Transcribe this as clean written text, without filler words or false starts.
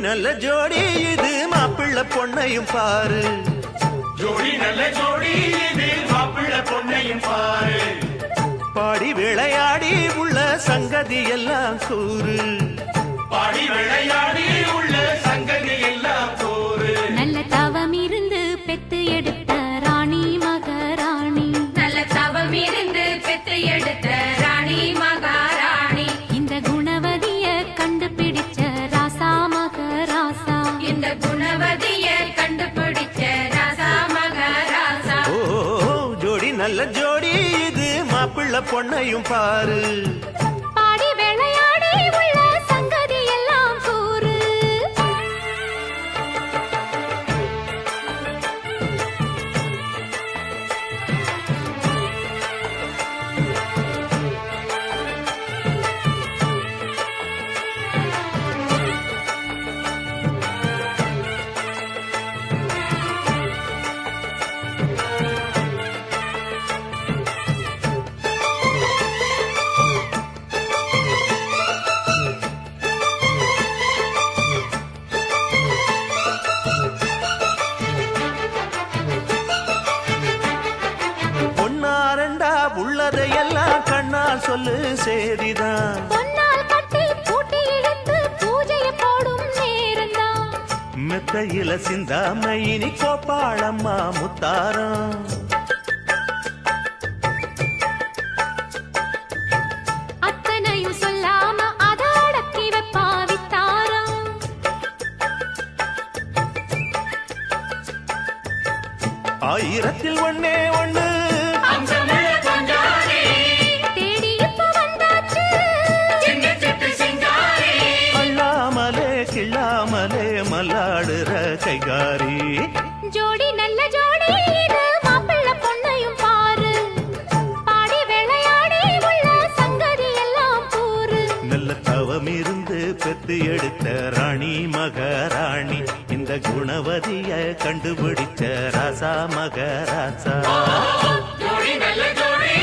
நல்ல ஜோடி இது மாப்பிள்ள பொண்ணையும் பாரு ஜோடி நல்ல ஜோடி இது மாப்பிள்ள பொண்ணையும் பாரு பாடி விளையாடி உள்ள சங்கதி எல்லாம் கூறு பாடி விளையாடி உள்ள சங்கதி எல்லாம் கூறு நல்ல தவம் இருந்து பெத்து எடுத்த ராணி மகாராணி நல்ல தவம் இருந்து பெற்று எடுத்த ராணி மகாராணி இந்த குணவதிய கண்டுபிடிச்ச ராசா மகராசா இந்த குணவதிய கண்டுபிடிச்ச ராசா மகாராசா ஓ ஜோடி நல்ல ஜோடி இது மாப்பிள்ள பொண்ணையும் பாரு பாடி விளையாடி உள்ள சங்கதி எல்லாம் கூறு பொன்னாரண்டா உள்ளதையெல்லாம் கண்ணால் சொல்லு சேதிதான் பொன்னால் கட்டி பூட்டி இழுத்து பூஜையை போடும் நேரம்தான் மெத்தையில சிந்தாம இனி கோப்பாளம்மா முத்தாரம் அத்தனையும் சொல்லாம அத அடக்கி வைப்பா வித்தாரம் ஆயிரத்தில் ஒண்ணே ஒண்ணு அம்சமுள்ள கொஞ்சாரி தேடி இப்ப வந்தாச்சு சின்ன சிட்டு சிங்காரி அள்ளாமலே கிள்ளாமலே மல்லாடுற கைகாரி ஜோடி நல்ல ஜோடி இது மாப்பிள்ள பொண்ணையும் பாரு பாடி விளையாடி உள்ள சங்கதி எல்லாம் கூறு நல்ல தவம் இருந்து பெத்து எடுத்த ராணி மகாராணி இந்த குணவதிய கண்டுபிடிச்ச ராசா மகராசா ஜோடி நல்ல ஜோடி